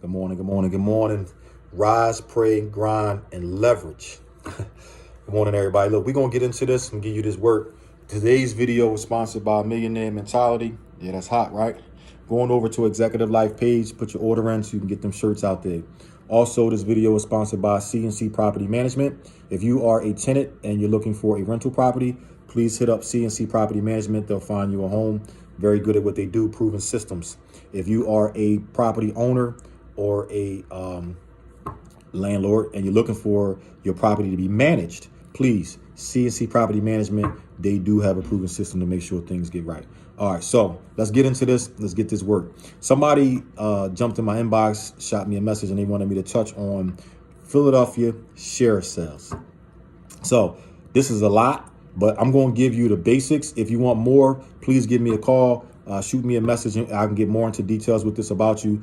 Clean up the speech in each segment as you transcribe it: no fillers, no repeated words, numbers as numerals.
Good morning, good morning, good morning. Rise, pray, grind, and leverage. Good morning, everybody. Look, we're going to get into this and give you this work. Today's video is sponsored by Millionaire Mentality. Yeah, that's hot, right? Going over to Executive Life page, put your order in so you can get them shirts out there. Also, this video is sponsored by CNC Property Management. If you are a tenant and you're looking for a rental property, please hit up CNC Property Management. They'll find you a home. Very good at what they do, proven systems. If you are a property owner or a landlord and you're looking for your property to be managed, please, CNC Property Management, they do have a proven system to make sure things get right. All right, so let's get into this. Let's get this work. Somebody jumped in my inbox, shot me a message, and they wanted me to touch on Philadelphia sheriff sales. So this is a lot, but I'm going to give you the basics. If you want more, please give me a call. Shoot me a message and I can get more into details with this about you,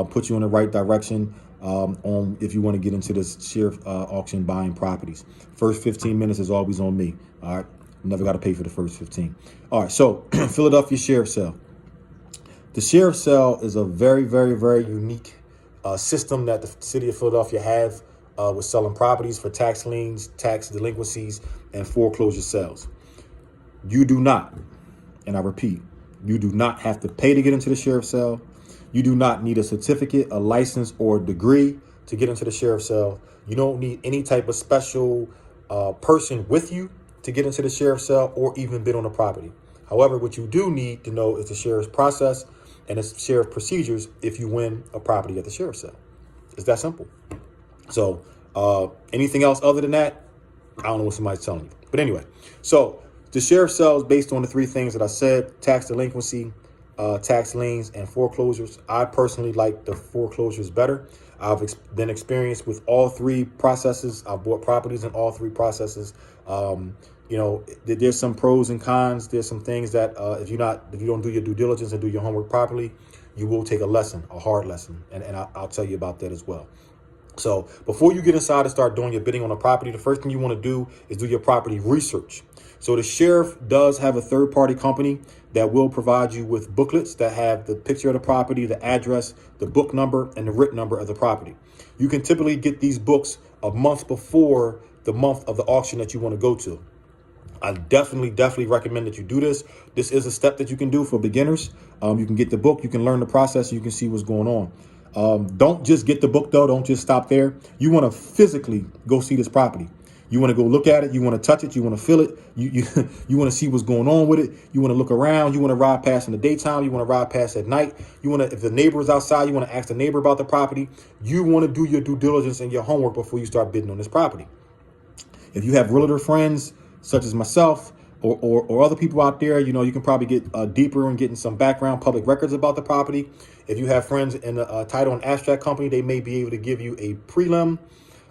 put you in the right direction on if you want to get into this sheriff auction buying properties. First 15 minutes is always on me. All right. Never got to pay for the first 15. All right. So Philadelphia sheriff sale. The sheriff sale is a very, very, very unique system that the city of Philadelphia have with selling properties for tax liens, tax delinquencies, and foreclosure sales. You do not, and I repeat, you do not have to pay to get into the sheriff's sale. You do not need a certificate, a license, or a degree to get into the sheriff's sale. You don't need any type of special person with you to get into the sheriff's sale or even bid on the property. However, what you do need to know is the sheriff's process and the sheriff procedures if you win a property at the sheriff's sale. It's that simple. So anything else other than that, I don't know what somebody's telling you. But anyway, so the sheriff sale is based on the three things that I said: tax delinquency, tax liens, and foreclosures. I personally like the foreclosures better. I've been experienced with all three processes. I've bought properties in all three processes. There's some pros and cons. There's some things that if you don't do your due diligence and do your homework properly, you will take a hard lesson. And I'll tell you about that as well. So before you get inside and start doing your bidding on a property, the first thing you want to do is do your property research. So the sheriff does have a third-party company that will provide you with booklets that have the picture of the property, the address, the book number, and the written number of the property. You can typically get these books a month before the month of the auction that you want to go to. I definitely recommend that you do this. This is a step that you can do for beginners. You can get the book, you can learn the process, you can see what's going on. Don't just get the book though. Don't just stop there. You want to physically go see this property. You want to go look at it. You want to touch it. You want to feel it. You want to see what's going on with it. You want to look around. You want to ride past in the daytime. You want to ride past at night. You want to, if the neighbor is outside, you want to ask the neighbor about the property. You want to do your due diligence and your homework before you start bidding on this property. If you have realtor friends, such as myself or other people out there, you can probably get deeper and getting some background public records about the property. If you have friends in the title and abstract company, they may be able to give you a prelim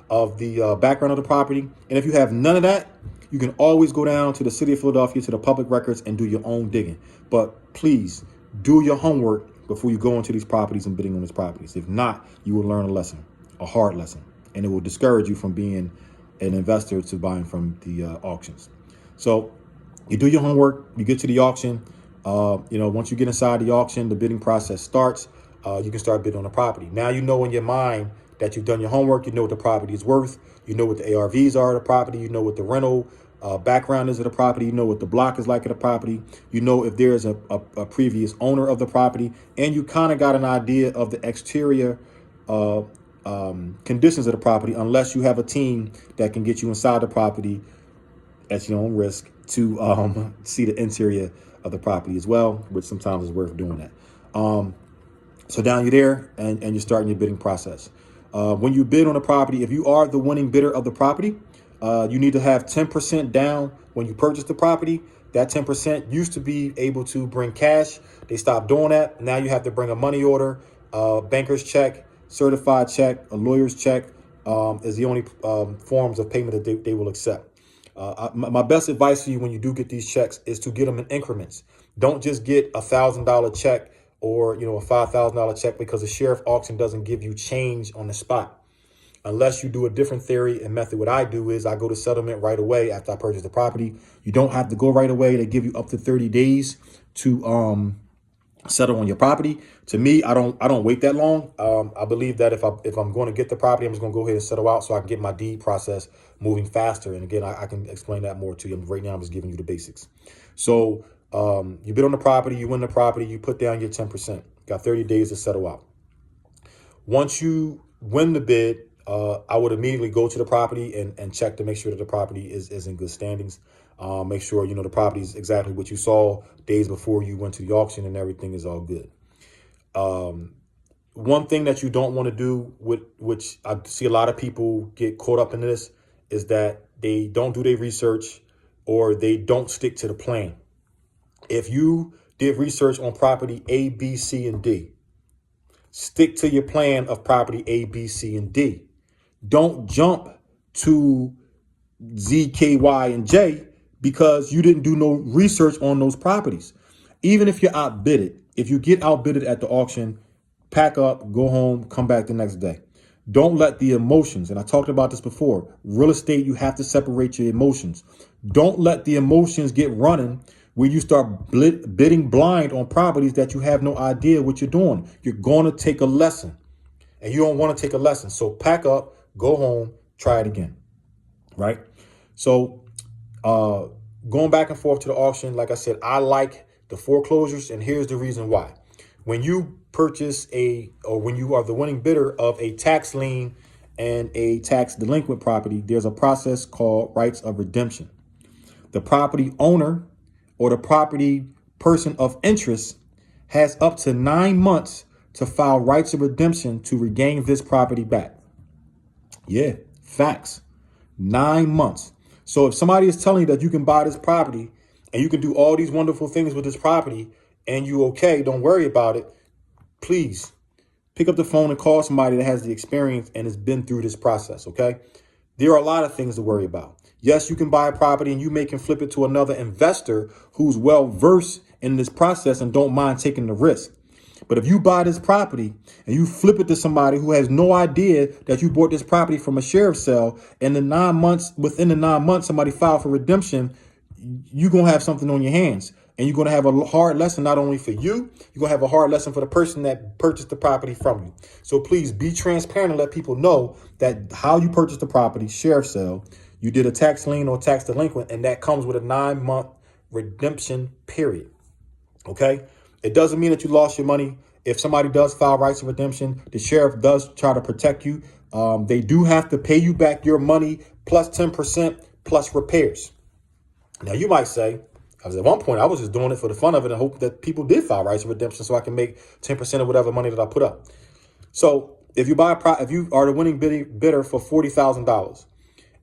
of the background of the property. And if you have none of that, you can always go down to the city of Philadelphia, to the public records, and do your own digging. But please do your homework before you go into these properties and bidding on these properties. If not, you will learn a lesson, a hard lesson, and it will discourage you from being an investor to buying from the auctions. So you do your homework, you get to the auction. Once you get inside the auction, the bidding process starts. You can start bidding on the property. Now you know in your mind that you've done your homework. You know what the property is worth. You know what the ARVs are of the property. You know what the rental background is of the property. You know what the block is like of the property. You know if there is a previous owner of the property. And you kind of got an idea of the exterior conditions of the property, unless you have a team that can get you inside the property at your own risk to see the interior of the property as well, which sometimes is worth doing that. So down you're there and you're starting your bidding process. When you bid on a property, if you are the winning bidder of the property, you need to have 10% down when you purchase the property. That 10% used to be able to bring cash. They stopped doing that. Now you have to bring a money order, banker's check, certified check, a lawyer's check is the only forms of payment that they will accept. My best advice for you when you do get these checks is to get them in increments. Don't just get $1,000 check or a $5,000 check, because the sheriff auction doesn't give you change on the spot. Unless you do a different theory and method. What I do is I go to settlement right away after I purchase the property. You don't have to go right away. They give you up to 30 days to settle on your property. To me, I don't wait that long. I believe that if I'm going to get the property, I'm just going to go ahead and settle out so I can get my deed process moving faster. And again, I can explain that more to you. Right now, I'm just giving you the basics. So you bid on the property, you win the property, you put down your 10%. Got 30 days to settle out. Once you win the bid, I would immediately go to the property and check to make sure that the property is in good standings. Make sure, the property is exactly what you saw days before you went to the auction and everything is all good. One thing that you don't want to do, which I see a lot of people get caught up in this, is that they don't do their research or they don't stick to the plan. If you did research on property A, B, C, and D, stick to your plan of property A, B, C, and D. Don't jump to Z, K, Y, and J because you didn't do no research on those properties. Even if you're outbidded, if you get outbidded at the auction, pack up, go home, come back the next day. Don't let the emotions, and I talked about this before, real estate, you have to separate your emotions. Don't let the emotions get running where you start bidding blind on properties that you have no idea what you're doing. You're going to take a lesson, and you don't want to take a lesson. So pack up, go home, try it again, right? So going back and forth to the auction, like I said, I like the foreclosures, and here's the reason why. When you purchase or when you are the winning bidder of a tax lien and a tax delinquent property, there's a process called rights of redemption. The property owner or the property person of interest has up to 9 months to file rights of redemption to regain this property back. Yeah, facts. 9 months. So if somebody is telling you that you can buy this property and you can do all these wonderful things with this property and you okay, don't worry about it, please pick up the phone and call somebody that has the experience and has been through this process, okay? There are a lot of things to worry about. Yes, you can buy a property and you can flip it to another investor who's well versed in this process and don't mind taking the risk. But if you buy this property and you flip it to somebody who has no idea that you bought this property from a sheriff's sale, and within the 9 months, somebody filed for redemption, you're going to have something on your hands. And you're going to have a hard lesson, not only for you, you're going to have a hard lesson for the person that purchased the property from you. So please be transparent and let people know that how you purchased the property, sheriff's sale, you did a tax lien or tax delinquent, and that comes with a 9-month redemption period. Okay? It doesn't mean that you lost your money. If somebody does file rights of redemption, the sheriff does try to protect you. They do have to pay you back your money plus 10% plus repairs. Now, you might say, at one point, I was just doing it for the fun of it and hope that people did file rights of redemption so I can make 10% of whatever money that I put up. So if you if you are the winning bidder for $40,000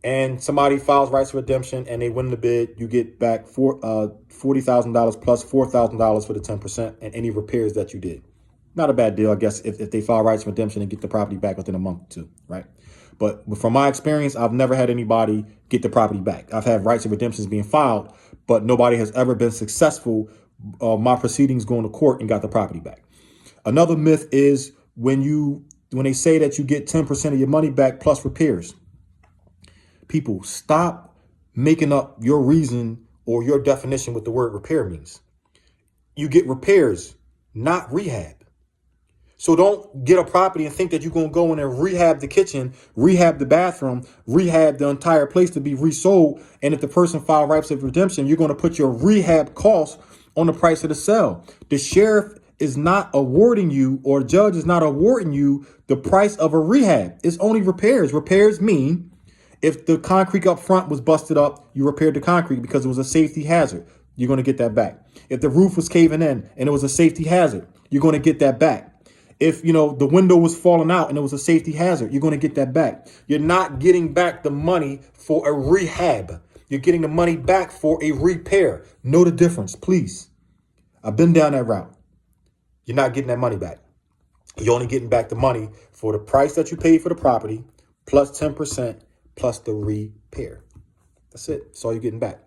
and somebody files rights of redemption and they win the bid, you get back $40,000 plus $4,000 for the 10% and any repairs that you did. Not a bad deal, I guess, if they file rights of redemption and get the property back within a month or two, right? But from my experience, I've never had anybody get the property back. I've had rights of redemptions being filed, but nobody has ever been successful. My proceedings going to court and got the property back. Another myth is when they say that you get 10% of your money back plus repairs. People, stop making up your reason or your definition what the word repair means. You get repairs, not rehab. So don't get a property and think that you're going to go in and rehab the kitchen, rehab the bathroom, rehab the entire place to be resold. And if the person filed rights of redemption, you're going to put your rehab costs on the price of the sale. The sheriff is not awarding you, or the judge is not awarding you the price of a rehab. It's only repairs. Repairs mean if the concrete up front was busted up, you repaired the concrete because it was a safety hazard. You're going to get that back. If the roof was caving in and it was a safety hazard, you're going to get that back. If, the window was falling out and it was a safety hazard, you're going to get that back. You're not getting back the money for a rehab. You're getting the money back for a repair. Know the difference, please. I've been down that route. You're not getting that money back. You're only getting back the money for the price that you paid for the property plus 10% plus the repair. That's it. That's all you're getting back.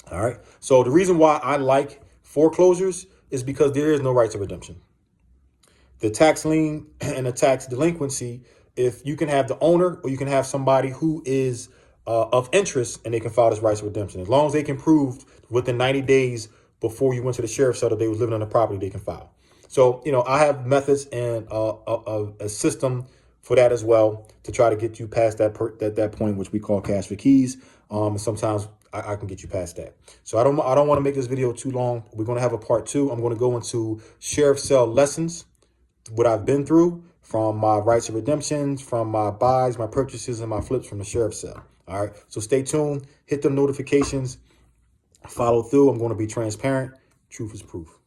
All right. So the reason why I like foreclosures is because there is no rights of redemption. The tax lien and the tax delinquency, if you can have the owner or you can have somebody who is of interest and they can file this rights of redemption. As long as they can prove within 90 days before you went to the sheriff's sale that they was living on the property, they can file. So, I have methods and a system for that as well to try to get you past that point, which we call cash for keys. And sometimes I can get you past that. So I don't want to make this video too long. We're going to have a part 2. I'm going to go into sheriff sale lessons, what I've been through from my rights of redemptions, from my buys, my purchases, and my flips from the sheriff sale. All right. So stay tuned. Hit the notifications. Follow through. I'm going to be transparent. Truth is proof.